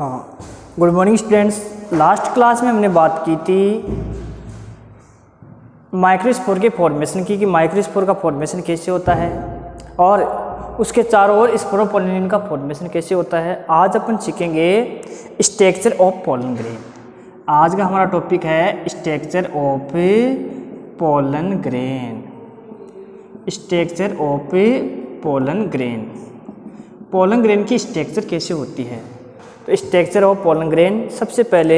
हाँ, good morning students. Last class में हमने बात की थी माइक्रोस्पोर के फॉर्मेशन की, कि माइक्रोस्पोर का फॉर्मेशन कैसे होता है और उसके चारों ओर स्पोरोपोलिन का फॉर्मेशन कैसे होता है। आज अपन सीखेंगे स्ट्रक्चर ऑफ पोलन ग्रेन। आज का हमारा टॉपिक है structure of pollen grain. Structure of pollen grain, pollen grain की स्ट्रक्चर कैसे होती है। तो स्ट्रक्चर ऑफ पोलन ग्रेन, सबसे पहले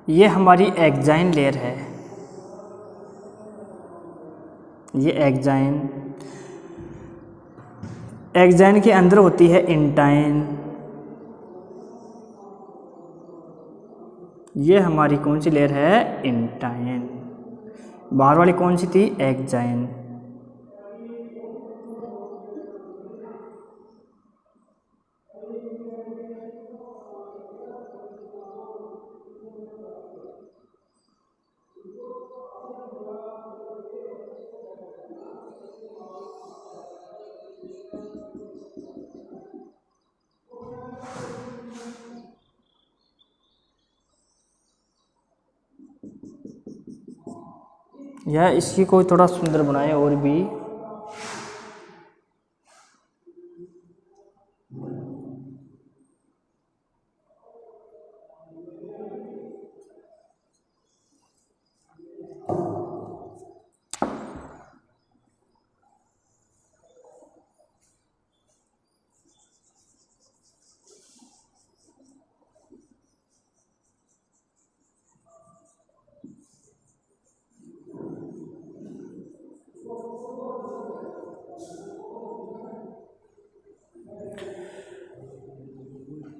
ये हमारी एक्जाइन लेयर है। ये एक्जाइन के अंदर होती है इंटाइन। ये हमारी कौन सी लेयर है? इंटाइन। बाहर वाली कौन सी थी? एक्जाइन। या इसकी कोई थोड़ा सुंदर बनाए और भी।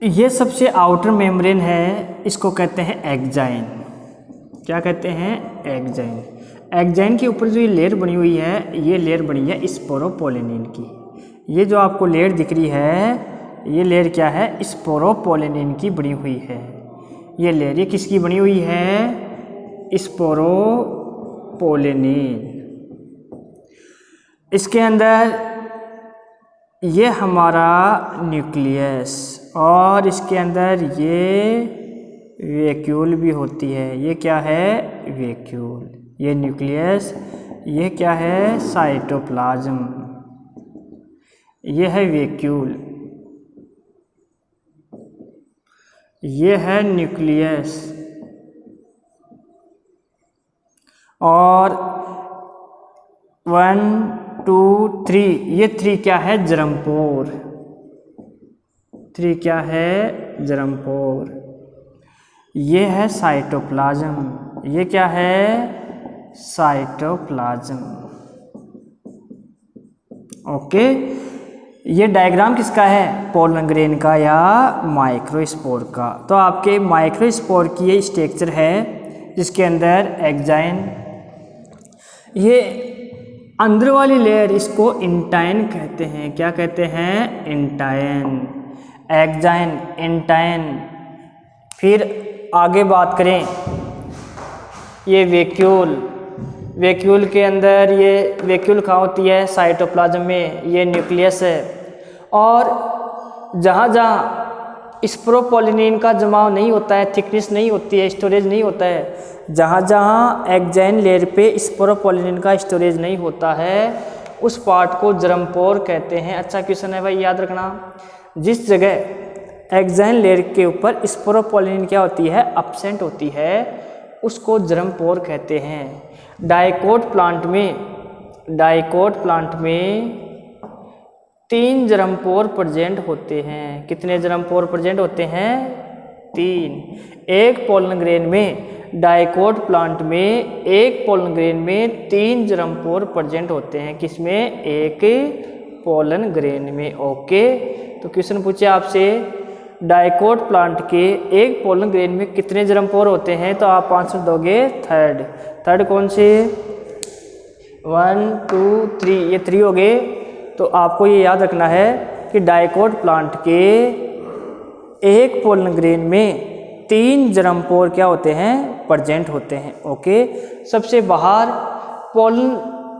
ये सबसे आउटर मेम्ब्रेन है, इसको कहते हैं एक्जाइन। क्या कहते हैं? एक्जाइन। एक्जाइन के ऊपर जो ये लेयर बनी हुई है, ये लेयर बनी है स्पोरोपोलिन की। ये जो आपको लेयर दिख रही है, ये लेयर क्या है? स्पोरोपोलिन की बनी हुई है। ये लेयर ये किसकी बनी हुई है? स्पोरोपोलिन। इसके अंदर ये हमारा न्यूक्लियस और इसके अंदर ये वैक्यूल भी होती है। ये क्या है? वैक्यूल। ये न्यूक्लियस, ये क्या है? साइटोप्लाज्म। ये है वैक्यूल, ये है न्यूक्लियस। और 1 2 3, ये 3 क्या है? जरमपोर। 3 क्या है? जरमपोर। ये है साइटोप्लाज्म। ये क्या है? साइटोप्लाज्म। ओके, ये डायग्राम किसका है? पोलन ग्रेन का या माइक्रोस्पोर का। तो आपके माइक्रोस्पोर की ये स्ट्रक्चर है जिसके अंदर एक्जाइन, ये अंदर वाली लेयर इसको इंटाइन कहते हैं। क्या कहते हैं? इंटाइन। Exine, intine. फिर आगे बात करें, ये वैक्यूल। वैक्यूल के अंदर ये वैक्यूल कहाँ होती है? साइटोप्लाज्म में। ये न्यूक्लियस है। और जहाँ जहाँ स्पोरोपोलिन का जमाव नहीं होता है, थिकनेस नहीं होती है, स्टोरेज नहीं होता है, जहाँ जहाँ एक्जाइन लेयर पे स्पोरोपोलिन का स्टोरेज नहीं होता है, उस पार्ट को जरमपोर कहते हैं। अच्छा क्वेश्चन है भाई, याद रखना। जिस जगह एक्जाइन लेयर के ऊपर स्पोरोपोलिन क्या होती है? अब्सेंट होती है, उसको जरमपोर कहते हैं। डाइकोट प्लांट में 3 जरमपोर प्रेजेंट होते हैं। कितने जरमपोर प्रेजेंट होते हैं? 3। एक पोलन ग्रेन में, डाइकोट प्लांट में एक पोलन ग्रेन में 3 जरमपोर प्रेजेंट होते हैं। किसमें? एक पोलन ग्रेन में। ओके, तो क्वेश्चन पूछे आपसे डाइकोट प्लांट के एक पोलन ग्रेन में कितने जरमपोर होते हैं, तो आप आंसर दोगे थर्ड कौन से? 1 2 3, ये 3 हो गए। तो आपको ये याद रखना है कि डाइकोट प्लांट के एक पोलन ग्रेन में 3 जरमपोर क्या होते हैं? प्रेजेंट होते हैं। ओके, सबसे बाहर पोलन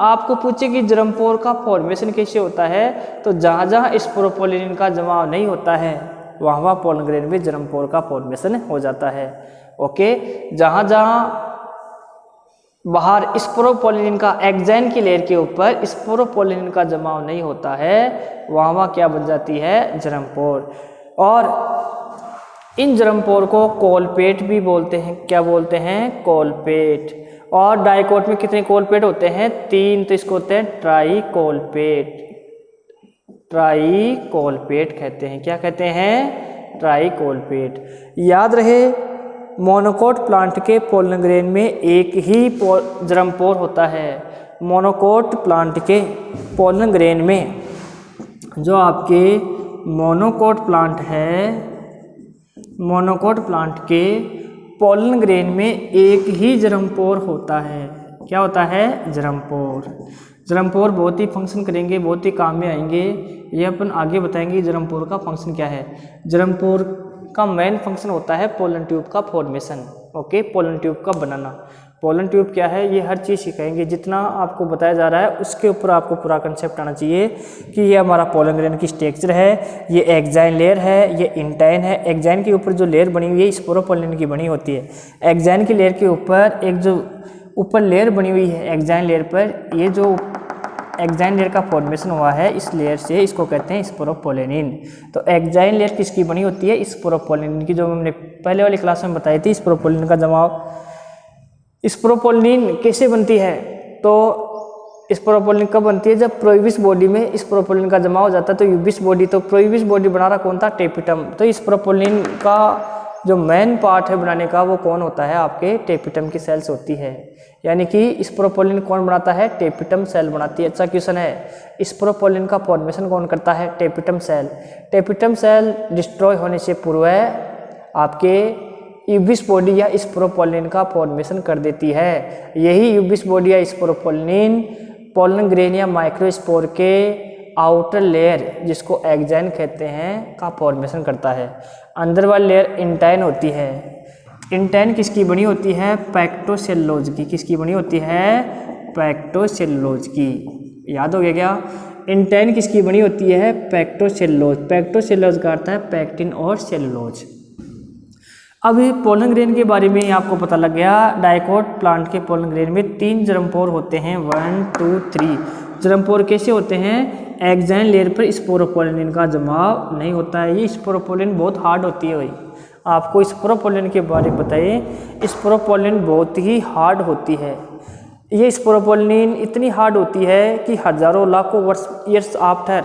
आपको पूछे कि जरमपोर का फॉर्मेशन कैसे होता है, तो जहाँ जहाँ स्पोरोपोलिन का जमाव नहीं होता है, वहाँ पोलन ग्रेन में जर्मपोर का फॉर्मेशन हो जाता है। ओके, जहाँ जहाँ बाहर स्पोरोपोलिन का एक्जाइन की लेयर के ऊपर स्पोरोपोलिन का जमाव नहीं होता है, वहाँ क्या बन जाती है, जर्मपोर। और इन जर्मपोर को कोलपेट भी बोलते हैं। क्या बोलते हैं, कोलपेट। और डाइकोट में कितने कोलपेट होते हैं, 3, तो इसको होते हैं ट्राइकोलपेट। ट्राइकोलपेट कहते हैं। क्या कहते हैं, ट्राइकोलपेट। याद रहे, मोनोकोट प्लांट के पोलन ग्रेन में एक ही जर्मपोर होता है। मोनोकोट प्लांट के पोलन ग्रेन में, जो आपके मोनोकोट प्लांट है, मोनोकोट प्लांट के पोलन ग्रेन में एक ही जर्मपोर होता है। क्या होता है, जर्मपोर। जर्मपोर बहुत ही फंक्शन करेंगे, बहुत ही काम में आएंगे, ये अपन आगे बताएंगे जर्मपोर का फंक्शन क्या है। जर्मपोर का मेन फंक्शन होता है पोलन ट्यूब का फॉर्मेशन। ओके, पोलन ट्यूब का बनाना। पोलन ट्यूब क्या है, ये हर चीज़ सिखाएंगे। जितना आपको बताया जा रहा है उसके ऊपर आपको पूरा कंसेप्ट आना चाहिए कि ये हमारा पोलन ग्रेन की स्ट्रक्चर है, ये एक्जाइन लेयर है, ये इंटाइन है। एक्जाइन के ऊपर जो लेयर बनी हुई है स्पोरोपोलिन की बनी होती है। एक्जाइन की लेयर के ऊपर एक जो ऊपर लेयर बनी हुई है एक्जाइन लेयर पर, ये जो एक्जाइन लेयर का फॉर्मेशन हुआ है इस लेयर से, इसको कहते हैं स्पोरोपोलिन। तो एक्जाइन लेयर किसकी बनी होती है, स्पोरोपोलिन की, जो हमने पहले वाली क्लास में बताई थी। स्पोरोपोलिन का जमाव, स्पोरोपोलिन कैसे बनती है, तो स्पोरोपोलिन कब बनती है, जब प्रोइबिस बॉडी में स्पोरोपोलिन का जमा हो जाता है। तो यूबिस बॉडी, तो प्रोइबिस बॉडी बना रहा कौन था, टेपिटम। तो स्पोरोपोलिन का जो मेन पार्ट है बनाने का, वो कौन होता है, आपके टेपिटम की सेल्स होती है। यानी कि स्पोरोपोलिन कौन बनाता है, टेपिटम सेल बनाती है। अच्छा क्वेश्चन है, स्पोरोपोलिन का फॉर्मेशन कौन करता है, tapetum cell. Tapetum cell destroy होने से पूर्व आपके यूबिस बॉडी या स्पोरोपोलिन का फॉर्मेशन कर देती है। यही यूबिस बॉडी या स्पोरोपोलिन पोलन ग्रेन या माइक्रोस्पोर के आउटर लेयर, जिसको एक्जाइन कहते हैं, का फॉर्मेशन करता है। अंदर वाली लेयर इंटाइन होती है। इंटाइन किसकी बनी होती है, पैक्टोसेल्लोज की। किसकी बनी होती है, पैक्टोसेल्लोज की। याद हो गया क्या, इंटाइन किसकी बनी होती है, पैक्टोसेल्लोज। पैक्टोसेल्लोज का अर्थ है पैक्टिन और सेल्यूलोज। अभी पोलन ग्रेन के बारे में आपको पता लग गया। डाइकोट प्लांट के पोलन ग्रेन में 3 जर्मपोर होते हैं, 1 2 3। जर्मपोर कैसे होते हैं, एक्जाइन लेयर पर स्पोरोपोलिन का जमाव नहीं होता है। ये स्पोरोपोलिन बहुत हार्ड होती है भाई। आपको स्पोरोपोलिन के बारे में बताइए, स्पोरोपोलिन बहुत ही हार्ड होती है। ये स्पोरोपोलिन इतनी हार्ड होती है कि हजारों लाखों ईयर्स आफ्टर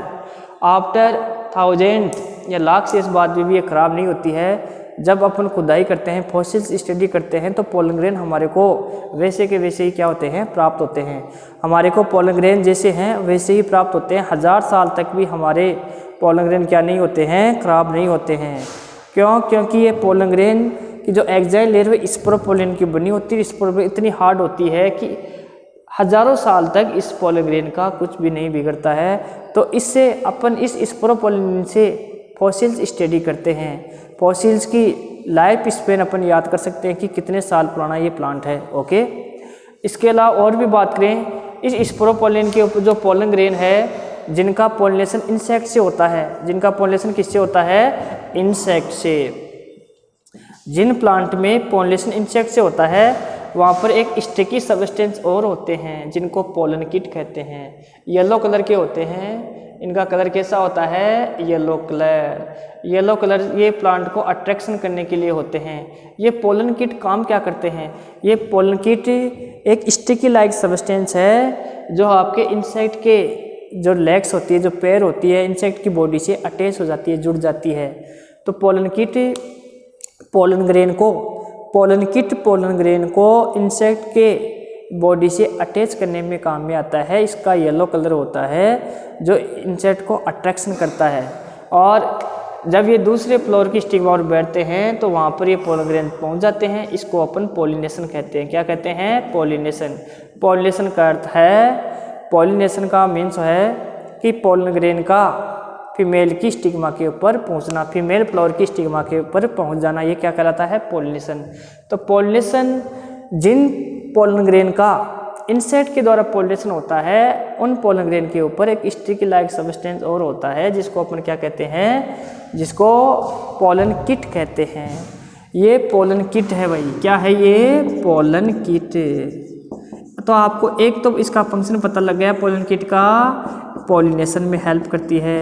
1000 या लाख से इस बाद में भी ये ख़राब नहीं होती है। जब अपन खुदाई करते हैं, फॉसिल्स स्टडी करते हैं, तो पोलन ग्रेन हमारे को वैसे के वैसे ही क्या होते हैं, प्राप्त होते हैं। हमारे को पोलन ग्रेन जैसे हैं वैसे ही प्राप्त होते हैं। 1000 साल तक भी हमारे पोलन ग्रेन क्या नहीं होते हैं, खराब नहीं होते हैं। क्यों, क्योंकि ये पोलन ग्रेन की जो एक्जाइन लेयर है स्पोरोपोलिन की बनी होती है। स्पोरोपोलिन इतनी हार्ड होती है कि हजारों साल तक इस पोलन ग्रेन का कुछ भी नहीं बिगड़ता है। तो इससे अपन इस स्पोरोपोलिन से फॉसिल्स स्टडी करते हैं। फॉसिल्स की लाइफ स्पेन अपन याद कर सकते हैं कि कितने साल पुराना ये प्लांट है। ओके, इसके अलावा और भी बात करें, इस स्पोरोपोलिन के ऊपर जो पोलन ग्रेन है, जिनका पोलिनेशन इंसेक्ट से होता है, जिनका पोलिनेशन किससे होता है, इंसेक्ट से। जिन प्लांट में पोलिनेशन इंसेक्ट से होता है, वहाँ पर एक स्टिकी सब्सटेंस और होते हैं जिनको पोलन किट कहते हैं। येलो कलर के होते हैं, इनका कलर कैसा होता है, येलो कलर। येलो कलर ये प्लांट को अट्रैक्शन करने के लिए होते हैं। ये पोलन किट काम क्या करते हैं, ये पोलन किट एक स्टिकी लाइक सब्सटेंस है जो आपके इंसेक्ट के जो लेग्स होती है, जो पैर होती है, इंसेक्ट की बॉडी से अटैच हो जाती है, जुड़ जाती है। तो पोलन किट पोलन ग्रेन को इंसेक्ट के बॉडी से अटैच करने में काम में आता है। इसका येलो कलर होता है जो इंसेक्ट को अट्रैक्शन करता है। और जब ये दूसरे फ्लोर की स्टिग्मा पर बैठते हैं तो वहाँ पर ये पोलन ग्रेन पहुँच जाते हैं। इसको अपन पॉलिनेशन कहते हैं। क्या कहते हैं, पॉलिनेशन। पॉलिनेशन का अर्थ है, पॉलिनेशन का मीन्स है कि पोलन ग्रेन का फीमेल की स्टिग्मा के ऊपर पहुंचना, फीमेल फ्लावर की स्टिग्मा के ऊपर पहुंच जाना, ये क्या कहलाता है, पॉलिनेशन। तो पॉलिनेशन जिन पोलन ग्रेन का इंसेक्ट के द्वारा पोलिनेशन होता है, उन पोलन ग्रेन के ऊपर एक स्टिकी लाइक सब्सटेंस और होता है जिसको अपन क्या कहते हैं, जिसको पोलन किट कहते हैं। ये पोलन किट है भाई, क्या है ये, पोलन किट। तो आपको एक तो इसका फंक्शन पता लग गया पोलन किट का, पोलिनेशन में हेल्प करती है,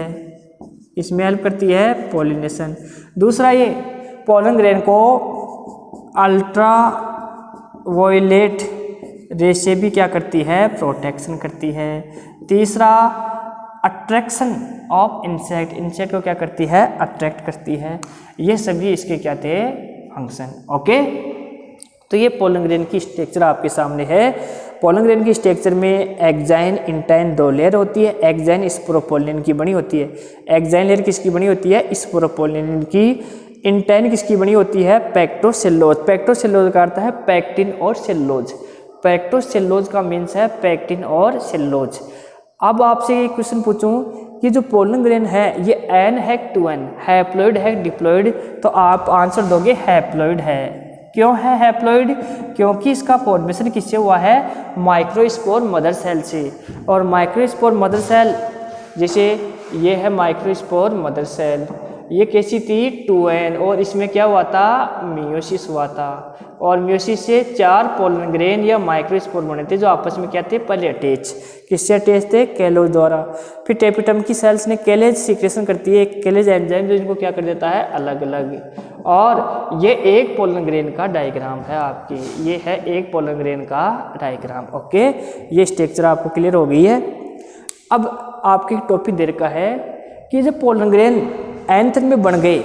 इसमें हेल्प करती है पोलिनेशन। दूसरा ये पोलन ग्रेन को अल्ट्रा वायलेट रे से भी क्या करती है, प्रोटेक्शन करती है। तीसरा अट्रैक्शन ऑफ इंसेक्ट, इंसेक्ट को क्या करती है, अट्रैक्ट करती है। ये सभी इसके क्या थे, फंक्शन। ओके, तो ये पोलन ग्रेन की स्ट्रक्चर आपके सामने है। पोलन ग्रेन की स्ट्रक्चर में एक्साइन इंटाइन दो लेयर होती है। एक्साइन स्पोरोपोलिन की बनी होती है। एक्साइन लेयर किसकी बनी होती है, स्पोरोपोलिन की। इंटाइन किसकी बनी होती है, पैक्टोसेल्लोज। पैक्टोसेल्लोज का अर्थ है पैक्टिन और सेल्लोज। पैक्टोसेल्लोज का मीन्स है पैक्टिन और सेल्लोज। अब आपसे ये क्वेश्चन पूछूं कि जो पोलन ग्रेन है ये एन है टू एन, हैप्लॉइड है डिप्लॉइड, तो आप आंसर दोगे हैप्लॉइड है। क्यों है हैप्लॉइड, क्योंकि इसका फॉर्मेशन किससे हुआ है, माइक्रोस्पोर मदर सेल से। और माइक्रोस्पोर मदर सेल, जैसे ये है माइक्रोस्पोर मदर सेल, ये कैसी थी 2n, और इसमें क्या हुआ था, मियोसिस हुआ था। और मियोसिस से 4 पोलन ग्रेन या माइक्रोस्पोर बने थे जो आपस में क्या थे, पहले अटैच, किससे अटैच थे, कैलोज द्वारा। फिर टेपिटम की सेल्स ने कैलेज सीक्रेशन करती है, कैलेज एंजाइम जो इनको क्या कर देता है, अलग अलग। और ये एक पोलन ग्रेन का डायग्राम है आपकी, ये है एक पोलन ग्रेन का डायग्राम। ओके, ये स्ट्रक्चर आपको क्लियर हो गई है। अब आपकी टॉपिक दे रखा है कि जब पोलन ग्रेन एंथर में बन गए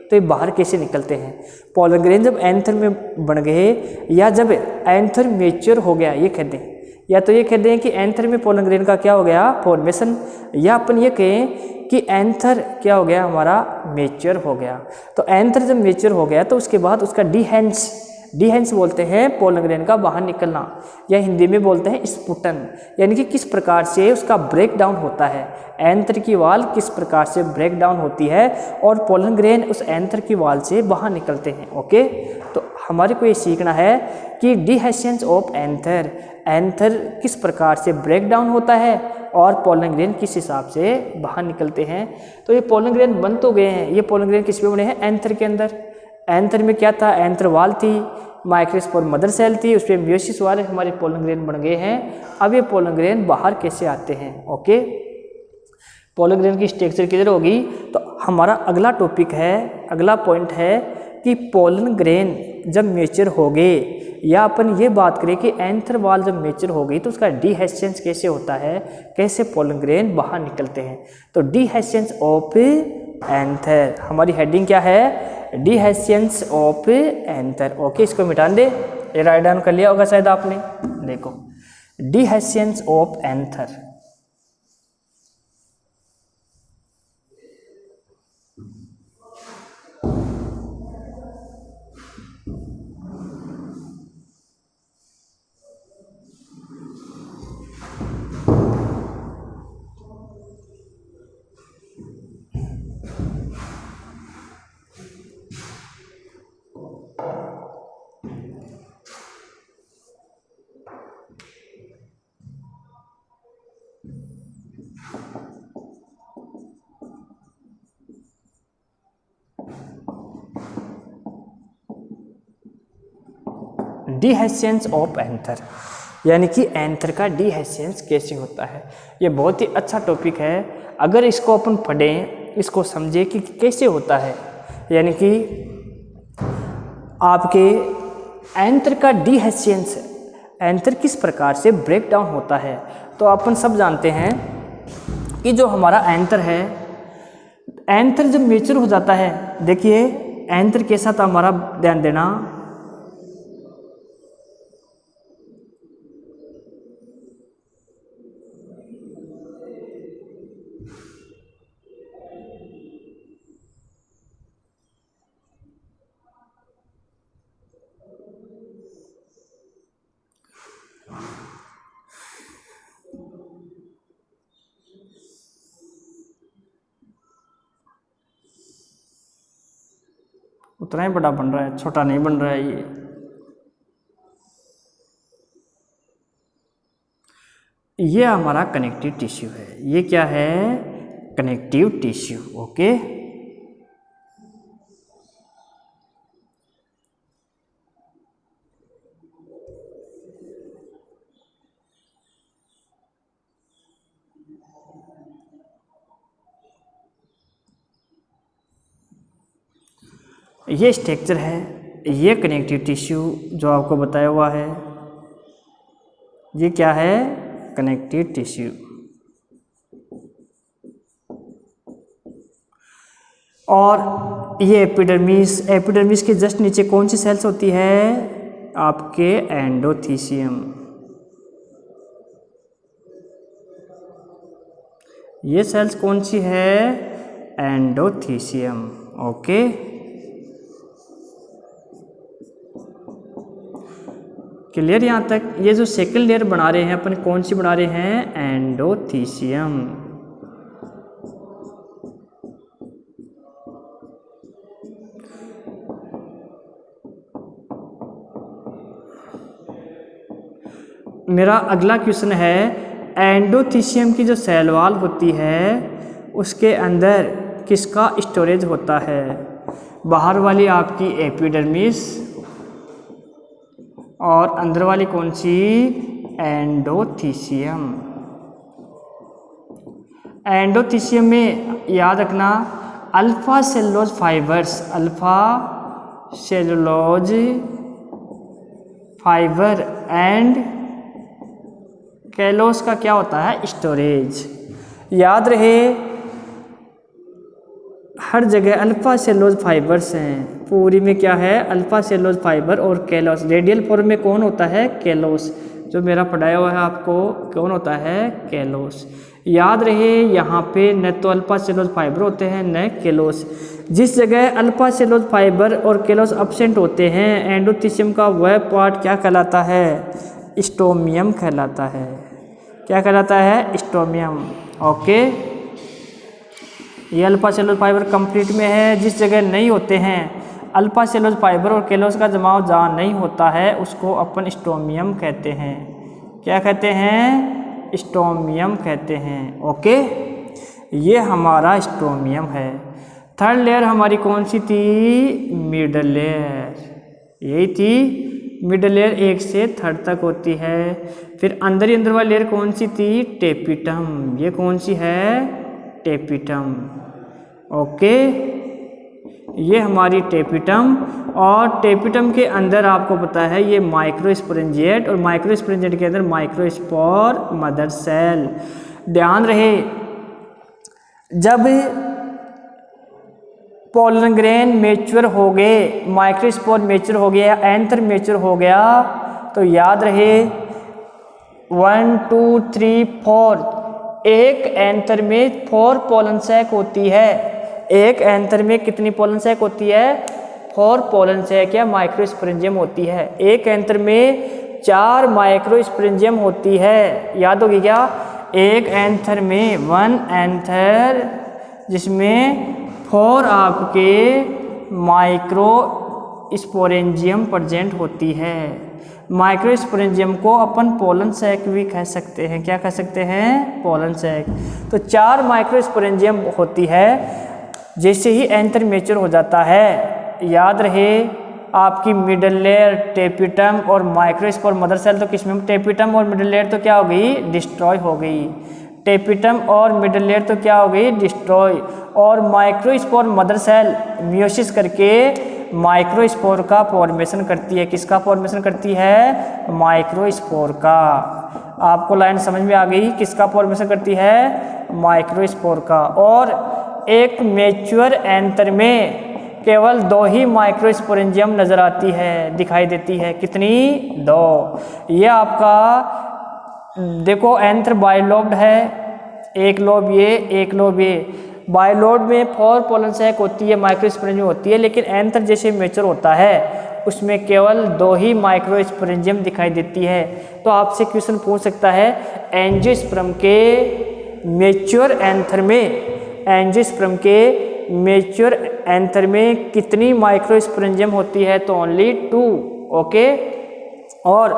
तो ये बाहर कैसे निकलते हैं। पोलन ग्रेन जब एंथर में बन गए या जब एंथर मेच्योर हो गया, ये कहते हैं, या तो ये कहते हैं कि एंथर में पोलन ग्रेन का क्या हो गया, फॉर्मेशन, या अपन ये कहें कि एंथर क्या हो गया, हमारा मेच्योर हो गया। तो एंथर जब मेच्योर हो गया तो उसके बाद उसका डिहेंस बोलते हैं पोलन ग्रेन का बाहर निकलना, या हिंदी में बोलते हैं स्पुटन, यानी कि किस प्रकार से उसका ब्रेक डाउन होता है, एंथर की वाल किस प्रकार से ब्रेक डाउन होती है और पोलन ग्रेन उस एंथर की वाल से बाहर निकलते हैं। ओके, तो हमारे को ये सीखना है कि डिहेंस ऑफ एंथर, एंथर किस प्रकार से ब्रेक डाउन होता है और पोलन ग्रेन किस हिसाब से बाहर निकलते हैं। तो ये पोलन ग्रेन बन तो गए हैं, ये पोलन ग्रेन किस में बने हैं, एंथर के अंदर। एंथर में क्या था, एंथर वाल थी, माइक्रोस्पोर मदर सेल थी, उस पर मियोसिस वाले हमारे पोलन ग्रेन बन गए हैं। अब ये पोलन ग्रेन बाहर कैसे आते हैं। ओके, पोलन ग्रेन की स्ट्रक्चर क्लियर होगी। तो हमारा अगला टॉपिक है, अगला पॉइंट है कि पोलन ग्रेन जब मेच्योर हो गए, या अपन ये बात करें कि एंथर वाल जब मेच्योर हो गई तो उसका डिहेंस कैसे होता है, कैसे पोलन ग्रेन बाहर निकलते हैं। तो डिहेंस ऑफ एंथर, हमारी हेडिंग क्या है, डिहेंस ऑफ एंथर। ओके, इसको मिटा दे, ये राइट डाउन कर लिया होगा शायद आपने, देखो डिहेंस ऑफ एंथर। डिहेंस ऑफ एंथर, यानी कि एंथर का डिहेंस कैसे होता है। ये बहुत ही अच्छा टॉपिक है, अगर इसको अपन पढ़ें, इसको समझें कि कैसे होता है, यानी कि आपके एंथर का डिहेंस, एंथर किस प्रकार से ब्रेक डाउन होता है। तो अपन सब जानते हैं कि जो हमारा एंथर है, एंथर जब मेच्योर हो जाता है, देखिए एंथर के साथ हमारा ध्यान देना, उतना ही बड़ा बन रहा है, छोटा नहीं बन रहा है ये। ये हमारा कनेक्टिव टिश्यू है। ये क्या है? Connective tissue. ओके, ये स्ट्रक्चर है, ये कनेक्टिव टिश्यू जो आपको बताया हुआ है, ये क्या है? Connective tissue. और ये एपिडर्मिस, एपिडर्मिस के जस्ट नीचे कौन सी सेल्स होती है? आपके एंडोथीसियम। ये सेल्स कौन सी है? एंडोथीसियम। ओके, क्लियर यहाँ तक? ये जो सेकंड लेयर बना रहे हैं अपन, कौन सी बना रहे हैं? एंडोथीसियम। मेरा अगला क्वेश्चन है, एंडोथीसियम की जो सेल वॉल होती है उसके अंदर किसका स्टोरेज होता है? बाहर वाली आपकी एपिडर्मिस और अंदर वाली कौन सी? एंडोथीसियम। एंडोथीसियम में याद रखना alpha cellulose fibres, alpha cellulose fibre and callus का क्या होता है? स्टोरेज। याद रहे हर जगह अल्फा सेलुलोज फाइबर्स हैं, पूरी में क्या है? अल्फा सेलुलोज फाइबर और कैलोस। रेडियल फॉर्म में कौन होता है? कैलोस। जो मेरा पढ़ाया हुआ है आपको, कौन होता है? कैलोस। याद रहे यहाँ पे न तो अल्फा सेलुलोज फाइबर होते हैं न कैलोस। जिस जगह अल्फा सेलुलोज फाइबर और कैलोस एब्सेंट होते हैं, एंडोथीसियम का वह पार्ट क्या कहलाता है? स्टोमियम कहलाता है। क्या कहलाता है? स्टोमियम। ओके, ये अल्फा सेलुलोज फाइबर कंप्लीट में है। जिस जगह नहीं होते हैं अल्फा सेलुलोज फाइबर और कैलोस का जमाव जहाँ नहीं होता है उसको अपन स्टोमियम कहते हैं। क्या कहते हैं? स्टोमियम कहते हैं। ओके, ये हमारा स्टोमियम है। थर्ड लेयर हमारी कौन सी थी? Middle layer. यही थी मिडल लेयर, 1 से 3 तक होती है। फिर अंदर ही अंदर वाली लेयर कौन सी थी? टेपिटम। ये कौन सी है? टेपिटम। ओके, ये हमारी टेपिटम। और टेपिटम के अंदर आपको पता है ये माइक्रोस्पोरेंजिएट, और माइक्रोस्पोरेंजिएट के अंदर माइक्रोस्पोर मदर सेल। ध्यान रहे जब पोलन ग्रेन मेच्योर हो गए, माइक्रोस्पोर मेच्योर हो गया, एंथर मेच्योर हो गया, तो याद रहे 1 2 3 4, एक एंथर में 4 पोलन सैक होती है। एक एंथर में कितनी पोलन सैक होती है? 4 पोलन सैक या माइक्रोस्पोरेंजियम होती है। एक एंथर में 4 माइक्रोस्पोरेंजियम होती है। याद होगी क्या? एक एंथर में 1 एंथर जिसमें 4 आपके माइक्रो स्पोरेंजियम प्रेजेंट होती है। माइक्रोस्पोरेंजियम को अपन पोलन सैक भी कह सकते हैं। क्या कह सकते हैं? Pollen sac. तो 4 माइक्रोस्पोरेंजियम होती है। जैसे ही एंथर मेच्योर हो जाता है, याद रहे आपकी मिडल लेयर, टेपिटम और माइक्रोस्पोर मदर सेल, तो किसमें? टेपिटम और मिडल लेयर तो क्या हो गई? डिस्ट्रॉय हो गई। टेपिटम और मिडल लेयर तो क्या हो गई? डिस्ट्रॉय। और माइक्रोस्पोर मदर सेल मियोसिस करके माइक्रोस्पोर का फॉर्मेशन करती है। किसका फॉर्मेशन करती है? माइक्रोस्पोर का। आपको लाइन समझ में आ गई? किसका फॉर्मेशन करती है? माइक्रोस्पोर का। और एक मैच्योर एंथर में केवल 2 ही माइक्रोस्पोरेंजियम नजर आती है, दिखाई देती है। कितनी? 2। ये आपका देखो एंथर बाइलोब्ड है, एक लोब ये, एक लोब ये। बाइलोब में 4 पोलन सैक होती है, माइक्रोस्पोरेंजियम होती है, लेकिन एंथर जैसे मेच्योर होता है उसमें केवल 2 ही माइक्रोस्पोरेंजियम दिखाई देती है। तो आपसे क्वेश्चन पूछ सकता है एंजियोस्पर्म के मेच्योर एंथर में, एंजियोस्पर्म के मेच्योर एंथर में कितनी माइक्रोस्पोरेंजियम होती है? तो ओनली 2। ओके, और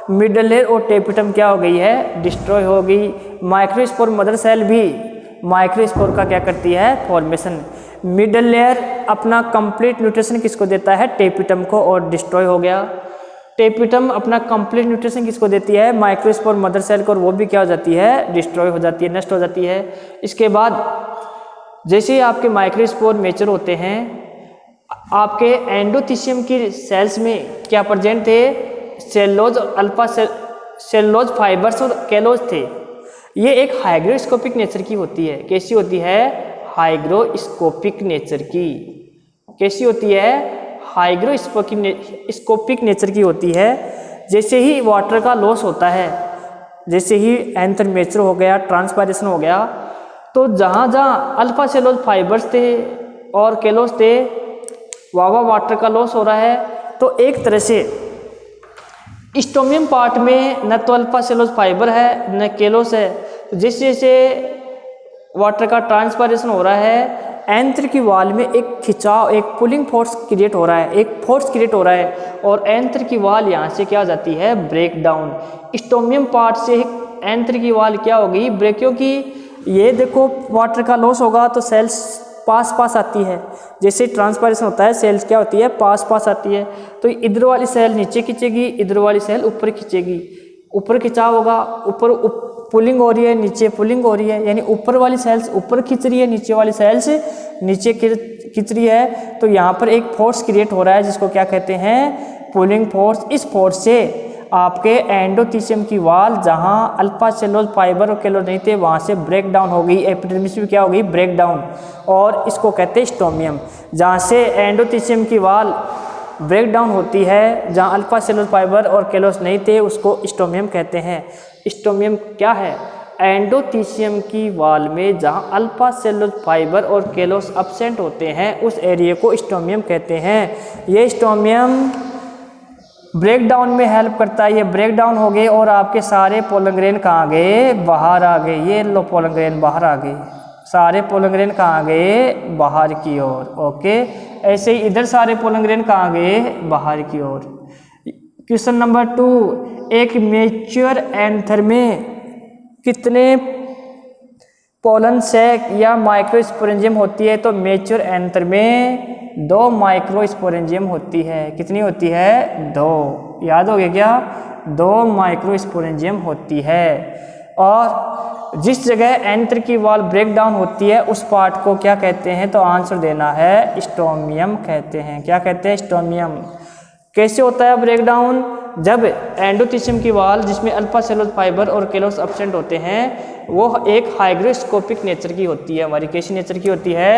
मिडल लेयर और टेपिटम क्या हो गई है, डिस्ट्रॉय हो गई। माइक्रोस्पोर मदर सेल भी माइक्रोस्पोर का क्या करती है, फॉर्मेशन। मिडल लेयर अपना कंप्लीट न्यूट्रिशन किसको देता है, टेपिटम को, और डिस्ट्रॉय हो गया। टेपिटम अपना कंप्लीट न्यूट्रिशन किसको देती है, माइक्रोस्पोर मदर सेल को, और वो भी क्या हो जाती है, डिस्ट्रॉय हो जाती है, नष्ट हो जाती है। इसके बाद जैसे ही आपके माइक्रोस्पोर मेचर होते हैं, आपके एंडोथीशियम की सेल्स में क्या प्रेजेंट थे, सेलुलोज और अल्फा सेलुलोज फाइबर्स और केलोज थे। ये एक हाइग्रोस्कोपिक नेचर की होती है। कैसी होती है, हाइग्रोस्कोपिक नेचर की। कैसी होती है, हाइग्रोस्कोपिक नेचर की होती है। जैसे ही वाटर का लॉस होता है, जैसे ही एंथर मेचर हो गया, ट्रांसपायरेशन हो गया, तो जहाँ जहाँ अल्फा सेलुलोज फाइबर्स थे और केलोज थे, वहाँ वाटर का लॉस हो रहा है। तो एक तरह से स्टोमियम पार्ट में न तो अल्फा सेलुलोज फाइबर है न केलोस है। तो जैसे जैसे वाटर का ट्रांसपायरेशन हो रहा है, एंथर की वॉल में एक खिंचाव, एक पुलिंग फोर्स क्रिएट हो रहा है, एक फोर्स क्रिएट हो रहा है, और एंथर की वॉल यहाँ से क्या हो जाती है, ब्रेक डाउन। स्टोमियम पार्ट से एंथर की वॉल क्या होगी, ब्रेक, क्योंकि ये देखो वाटर का लॉस होगा तो सेल्स पास पास आती है। जैसे ट्रांसपायरेशन होता है, सेल्स क्या होती है, पास पास आती है। तो इधर वाली सेल नीचे खींचेगी, इधर वाली सेल ऊपर खींचेगी। ऊपर खिंचाव होगा, ऊपर पुलिंग हो रही है, नीचे पुलिंग हो रही है, यानी ऊपर वाली सेल्स ऊपर खींच रही है, नीचे वाली सेल्स नीचे खींच रही है। तो यहाँ पर एक फोर्स क्रिएट हो रहा है जिसको क्या कहते हैं, पुलिंग फोर्स। इस फोर्स से आपके एंडोथीशियम की वॉल, जहाँ अल्फा सेलुलोज फाइबर और केलोज नहीं थे, वहाँ से ब्रेक डाउन हो गई। एपिडर्मिस भी क्या हो गई, ब्रेक डाउन, और इसको कहते हैं स्टोमियम। जहाँ से एंडोथीशियम की वॉल ब्रेक डाउन होती है, जहाँ अल्फा सेलुलोज फाइबर और केलोज नहीं थे, उसको स्टोमियम कहते हैं। स्टोमियम क्या है, एंडोथीशियम की वॉल में जहाँ अल्फा सेलुलोज फाइबर और केलोज एब्सेंट होते हैं, उस एरिया को स्टोमियम कहते हैं। ये स्टोमियम ब्रेक डाउन में हेल्प करता है। ये ब्रेक डाउन हो गए और आपके सारे पोलन ग्रेन कहाँ गए, बाहर आ गए। ये लो पोलन ग्रेन बाहर आ गए, सारे पोलन ग्रेन कहाँ गए, बाहर की ओर। ओके, ऐसे ही इधर सारे पोलन ग्रेन कहाँ गए, बाहर की ओर। क्वेश्चन नंबर 2, एक मैच्योर एंथर में कितने पोलन सैक या माइक्रोस्पोरेंजियम होती है? तो मैच्योर एंथर में 2 माइक्रोस्पोरेंजियम होती है। कितनी होती है, 2। याद हो गया क्या, 2 माइक्रोस्पोरेंजियम होती है। और जिस जगह एंथर की वॉल ब्रेक डाउन होती है, उस पार्ट को क्या कहते हैं? तो आंसर देना है स्टोमियम कहते हैं। क्या कहते हैं, स्टोमियम। कैसे होता है ब्रेक डाउन? जब एंडोथीशियम की वॉल जिसमें अल्फा सेलुलोज फाइबर और केलोस एब्सेंट होते हैं, वो एक हाइग्रोस्कोपिक नेचर की होती है। हमारी कैसी नेचर की होती है,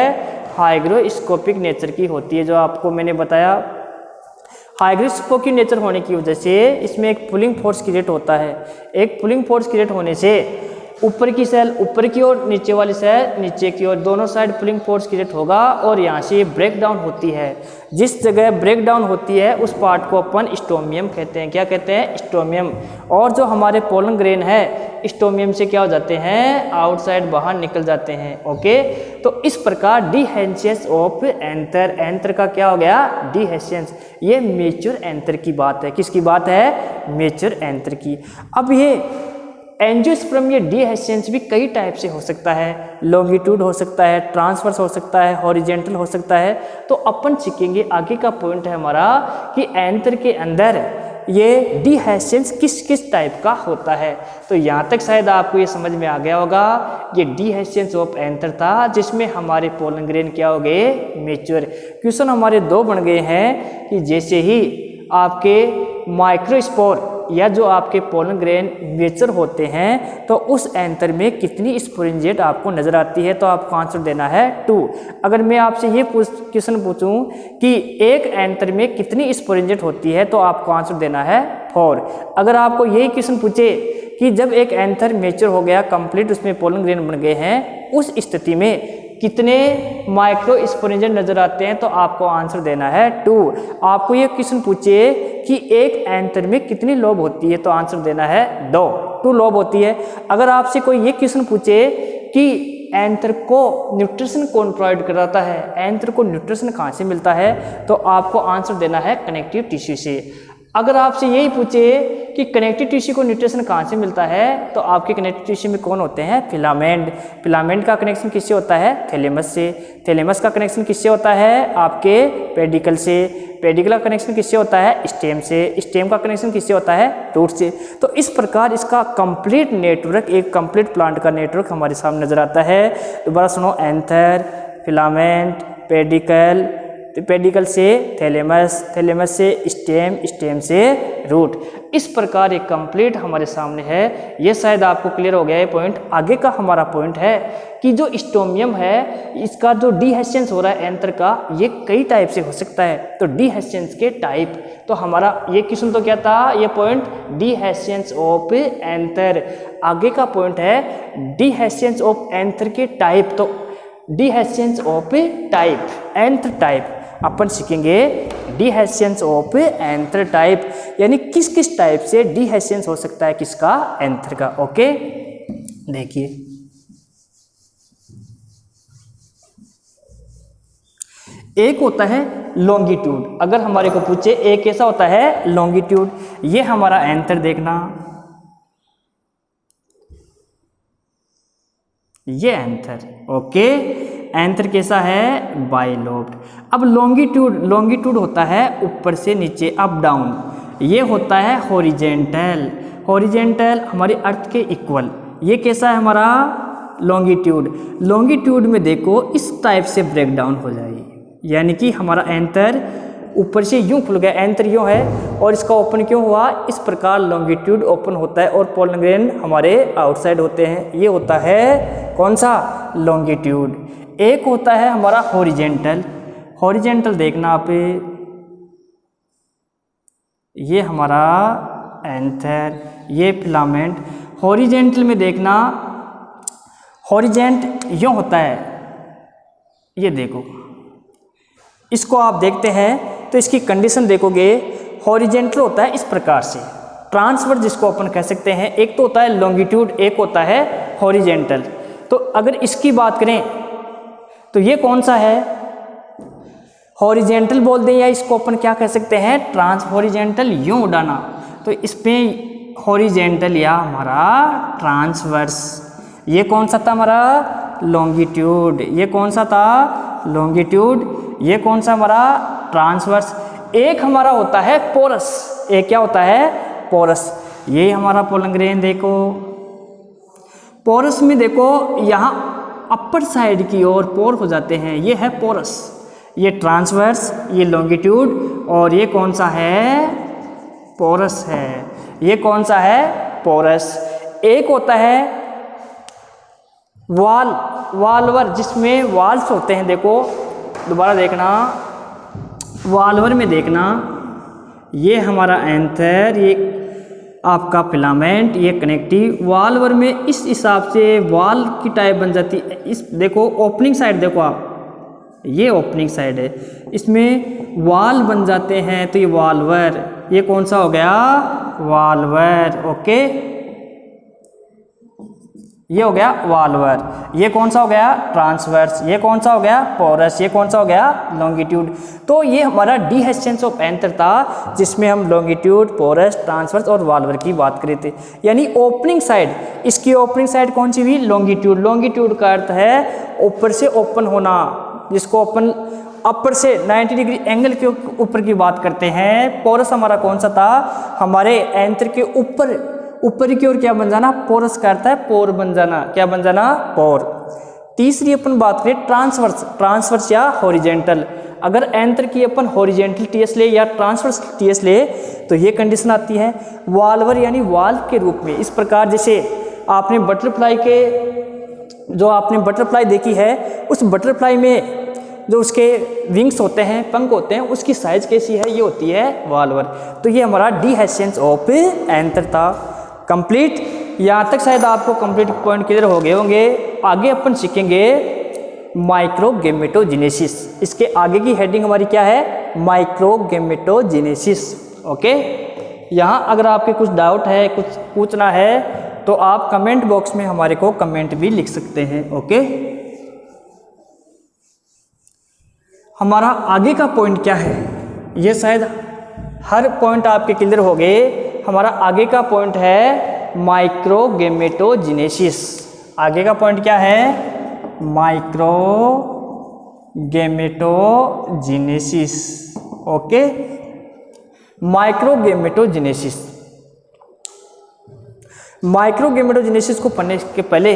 हाइग्रोस्कोपिक नेचर की होती है। जो आपको मैंने बताया, हाइग्रोस्कोपिक नेचर होने की वजह से इसमें एक पुलिंग फोर्स क्रिएट होता है। एक पुलिंग फोर्स क्रिएट होने से ऊपर की सेल ऊपर की ओर, नीचे वाली सेल नीचे की ओर, दोनों साइड पुलिंग फोर्स क्रिएट होगा और यहाँ से ये ब्रेक डाउन होती है। जिस जगह ब्रेक डाउन होती है उस पार्ट को अपन स्टोमियम कहते हैं। क्या कहते हैं, स्टोमियम। और जो हमारे पोलन ग्रेन है, स्टोमियम से क्या हो जाते हैं, आउटसाइड बाहर निकल जाते हैं। ओके, तो इस प्रकार डिहेसियंस ऑफ एंथर, एंथर का क्या हो गया, डिहेसियंस। ये मेच्योर एंथर की बात है। किसकी बात है, मेच्योर एंथर की। अब ये एंजियोस्पर्म, ये डिहेसियंस भी कई टाइप से हो सकता है। लॉन्गिट्यूड हो सकता है, ट्रांसवर्स हो सकता है, हॉरिजेंटल हो सकता है। तो अपन सीखेंगे, आगे का पॉइंट है हमारा कि एंथर के अंदर ये डिहेसियंस किस किस टाइप का होता है। तो यहाँ तक शायद आपको ये समझ में आ गया होगा। ये डिहेसियंस ऑफ एंथर था, जिसमें हमारे पोलन ग्रेन क्या हो गए, मेच्योर। क्वेश्चन हमारे 2 बन गए हैं कि जैसे ही आपके माइक्रोस्पोर या जो आपके पोलन ग्रेन मेच्योर होते हैं, तो उस एंथर में कितनी स्पोरेंजिएट आपको नजर आती है? तो आपको आंसर देना है 2। अगर मैं आपसे ये क्वेश्चन पूछूं कि एक एंथर में कितनी स्पोरेंजिएट होती है, तो आपको आंसर देना है 4। अगर आपको यही क्वेश्चन पूछे कि जब एक एंथर मेच्योर हो गया कंप्लीट, उसमें पोलन ग्रेन बन गए हैं, उस स्थिति में कितने माइक्रो स्पोरेंजिएट नजर आते हैं, तो आपको आंसर देना है 2। आपको ये क्वेश्चन पूछे कि एक एंथर में कितनी लोब होती है, तो आंसर देना है 2 लोब होती है। अगर आपसे कोई ये क्वेश्चन पूछे कि एंथर को न्यूट्रिशन कौन प्रोवाइड कराता है, एंथर को न्यूट्रिशन कहाँ से मिलता है, तो आपको आंसर देना है कनेक्टिव टिश्यू से। अगर आपसे यही पूछे कि कनेक्टिव टिश्यू को न्यूट्रिशन कहाँ से मिलता है, तो आपके कनेक्टिव टिश्यू में कौन होते हैं? फिलामेंट। फिलामेंट का कनेक्शन किससे होता है? थैलेमस से। थैलेमस का कनेक्शन किससे होता है? आपके पेडिकल से। पेडिकल का कनेक्शन किससे होता है? स्टेम से। स्टेम का कनेक्शन किससे होता है? रूट से। तो इस प्रकार इसका कंप्लीट नेटवर्क, एक कंप्लीट प्लांट का नेटवर्क हमारे सामने नजर आता है। दोबारा सुनो, एंथर, फिलामेंट, पेडिकल, पेडिकल से थैलेमस, थैलेमस से स्टेम, स्टेम से रूट। इस प्रकार एक कंप्लीट हमारे सामने है। ये शायद आपको क्लियर हो गया है पॉइंट। आगे का हमारा पॉइंट है कि जो स्टोमियम है, इसका जो डीहेस्सेंस हो रहा है एंथर का, ये कई टाइप से हो सकता है। तो डीहेस्सेंस के टाइप, तो हमारा ये क्वेश्चन तो क्या था? ये पॉइंट डीहेस्सेंस ऑफ एंथर। आगे का पॉइंट है डीहेस्सेंस ऑफ एंथर के टाइप। तो डीहेस्सेंस ऑफ टाइप, एंथर टाइप अपन सीखेंगे। डीहेस्सेंस ऑफ एंथर टाइप यानी किस किस टाइप से डीहेस्सेंस हो सकता है किसका? एंथर का। ओके, देखिए एक होता है लॉन्गिट्यूड। अगर हमारे को पूछे एक कैसा होता है? लॉन्गिट्यूड। ये हमारा एंथर देखना, ये एंथर। ओके, एंथर कैसा है? बाइलोब्ड। अब लॉन्गिट्यूड, लॉन्गिट्यूड होता है ऊपर से नीचे, अप डाउन। ये होता है हॉरिजेंटल। हॉरिजेंटल हमारी अर्थ के इक्वल। ये कैसा है हमारा? लॉन्गिट्यूड। लॉन्गिट्यूड में देखो इस टाइप से ब्रेक डाउन हो जाएगी, यानी कि हमारा एंथर ऊपर से यूं खुल गया, एंथर यूं है और इसका ओपन क्यों हुआ? इस प्रकार लॉन्गिट्यूड ओपन होता है और पोलन ग्रेन हमारे आउटसाइड होते हैं। ये होता है कौन सा? लॉन्गिट्यूड। एक होता है हमारा हॉरिजेंटल। हॉरिजेंटल देखना आप, ये हमारा एंथर, ये फिलामेंट। हॉरिजेंटल में देखना, हॉरिजेंट यूं होता है, ये देखो, इसको आप देखते हैं तो इसकी कंडीशन देखोगे, हॉरिजेंटल होता है इस प्रकार से, ट्रांसवर्स जिसको अपन कह सकते हैं। एक तो होता है लॉन्गिट्यूड, एक होता है हॉरिजेंटल। तो अगर इसकी बात करें तो ये कौन सा है? हॉरिजेंटल बोल दें, या इसको अपन क्या कह सकते हैं? ट्रांस हॉरिजेंटल, यूं उड़ाना। तो इसमें हॉरिजेंटल या हमारा ट्रांसवर्स। ये कौन सा था हमारा? लॉन्गिट्यूड। ये कौन सा था? लॉन्गिट्यूड। ये कौन सा हमारा? ट्रांसवर्स। एक हमारा होता है पोरस। एक क्या होता है? पोरस। ये हमारा पोलन ग्रेन देखो, पोरस में देखो यहाँ अपर साइड की ओर पोर हो जाते हैं, ये है पोरस। ये ट्रांसवर्स, ये लॉन्गिट्यूड, और ये कौन सा है? पोरस है। ये कौन सा है? पोरस। एक होता है वाल्वर, जिसमें वाल्व्स होते हैं। देखो दोबारा देखना, वाल्वर में देखना, ये हमारा एंथर, ये आपका फिलामेंट, ये कनेक्टिव। वाल्वर में इस हिसाब से वाल की टाइप बन जाती है। इस देखो ओपनिंग साइड देखो आप, ये ओपनिंग साइड है, इसमें वाल बन जाते हैं, तो ये वाल्वर। ये कौन सा हो गया? वाल्वर। ओके, ये हो गया वाल्वर। ये कौन सा हो गया? ट्रांसवर्स। ये कौन सा हो गया? पोरस। ये कौन सा हो गया? लॉन्गिट्यूड। तो ये हमारा डीहेस्सेंस ऑफ एंथर था, जिसमें हम लॉन्गिट्यूड, पोरस, ट्रांसवर्स और वाल्वर की बात करे थे। यानी ओपनिंग साइड, इसकी ओपनिंग साइड कौन सी हुई? लॉन्गिट्यूड। लॉन्गिट्यूड का अर्थ है ऊपर से ओपन होना, जिसको अपन अपर से 90 डिग्री एंगल के ऊपर की बात करते हैं। पोरस हमारा कौन सा था? हमारे एंथर के ऊपर की ओर क्या बन जाना? पोरस का अर्थ है पोर बन जाना। क्या बन जाना? पोर। तीसरी अपन बात करें ट्रांसवर्स। ट्रांसवर्स या हॉरिजेंटल। अगर एंथर की अपन हॉरिजेंटल टीएस ले या ट्रांसवर्स टीएस ले, तो ये कंडीशन आती है वाल्वर यानी वाल्व के रूप में। इस प्रकार जैसे आपने बटरफ्लाई के, जो आपने बटरफ्लाई देखी है, उस बटरफ्लाई में जो उसके विंग्स होते हैं, पंख होते हैं, उसकी साइज कैसी है? ये होती है वाल्वर। तो ये हमारा डीहेस्सेंस ऑफ एंथर था। कंप्लीट। यहाँ तक शायद आपको कंप्लीट पॉइंट क्लियर हो गए होंगे। आगे अपन सीखेंगे माइक्रोगेमेटोजेनेसिस। इसके आगे की हेडिंग हमारी क्या है? माइक्रोगेमेटोजेनेसिस। ओके, यहाँ अगर आपके कुछ डाउट है, कुछ पूछना है, तो आप कमेंट बॉक्स में हमारे को कमेंट भी लिख सकते हैं। ओके, हमारा आगे का पॉइंट क्या है? ये शायद हर पॉइंट आपके क्लियर हो गए। हमारा आगे का पॉइंट है माइक्रोगेमेटोजेनेसिस। आगे का पॉइंट क्या है? माइक्रोगेमेटोजेनेसिस। ओके, माइक्रोगेमेटोजेनेसिस। माइक्रोगेमेटोजेनेसिस को पढ़ने के पहले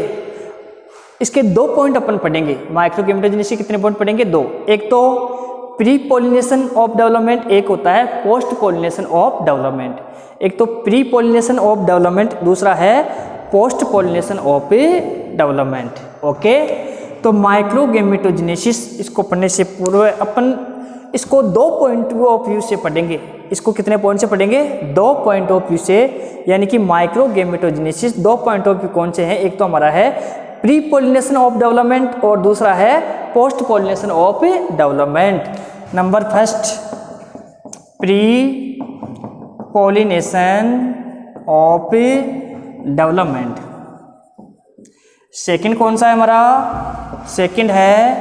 इसके 2 पॉइंट अपन पढ़ेंगे। माइक्रोगेमेटोजेनेसिस कितने पॉइंट पढ़ेंगे? 2। एक तो प्री पोलिनेशन ऑफ डेवलपमेंट, एक होता है पोस्ट पोलिनेशन ऑफ डेवलपमेंट। एक तो प्री पोलिनेशन ऑफ डेवलपमेंट, दूसरा है post pollination of development. Okay, तो माइक्रोगेमेटोजेनेसिस इसको पढ़ने से पूर्व अपन इसको 2 पॉइंट ऑफ व्यू से पढ़ेंगे। इसको कितने पॉइंट से पढ़ेंगे? 2 पॉइंट ऑफ व्यू से, यानी कि माइक्रोगेमेटोजेनेसिस 2 पॉइंट ऑफ व्यू कौन से हैं? एक तो हमारा है प्री पोलिनेशन ऑफ डेवलपमेंट और दूसरा है post pollination of development. Number first, pre pollination of development. Second कौन सा है हमारा? सेकंड है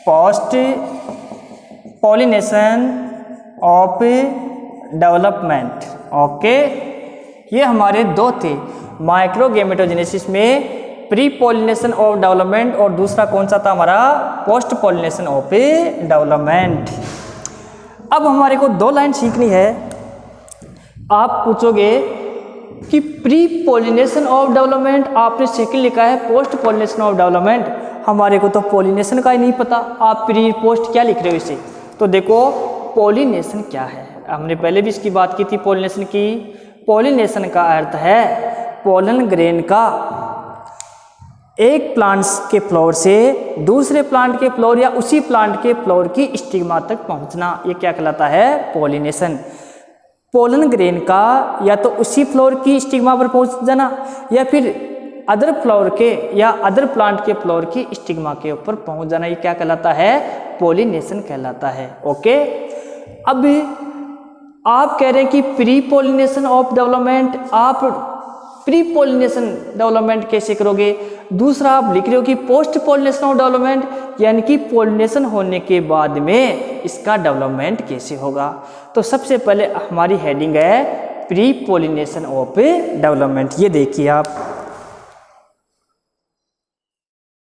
post pollination of development. Okay, ये हमारे 2 थे माइक्रोगेमेटोजेनेसिस में, प्री पोलिनेशन ऑफ डेवलपमेंट और दूसरा कौन सा था हमारा? Post pollination of development. अब हमारे को 2 लाइन सीखनी है। आप पूछोगे कि प्री पोलिनेशन ऑफ डेवलपमेंट, आपने सेकंड लिखा है पोस्ट पोलिनेशन ऑफ डेवलपमेंट, हमारे को तो पोलिनेशन का ही नहीं पता, आप प्री पोस्ट क्या लिख रहे हो इसे? तो देखो पोलिनेशन क्या है, हमने पहले भी इसकी बात की थी पोलिनेशन की। पोलिनेशन का अर्थ है पोलन ग्रेन का एक प्लांट्स के फ्लोर से दूसरे प्लांट के फ्लोर या उसी प्लांट के फ्लोर की स्टिग्मा तक पहुंचना, ये क्या कहलाता है? पोलिनेशन। पोलन ग्रेन का या तो उसी फ्लोर की स्टिग्मा पर पहुंच जाना या फिर अदर फ्लोर के या अदर प्लांट के फ्लोर की स्टिग्मा के ऊपर पहुंच जाना, ये क्या कहलाता है? पोलिनेशन कहलाता है। ओके, अब आप कह रहे हैं कि प्री पोलिनेशन ऑफ डेवलपमेंट, आप प्री पोलिनेशन डेवलपमेंट कैसे करोगे? दूसरा आप लिख रहे हो कि पोस्ट पोलिनेशन ऑफ डेवलपमेंट, यानी कि पोलिनेशन होने के बाद में इसका डेवलपमेंट कैसे होगा। तो सबसे पहले हमारी हेडिंग है प्री पोलिनेशन ऑफ डेवलपमेंट। ये देखिए आप,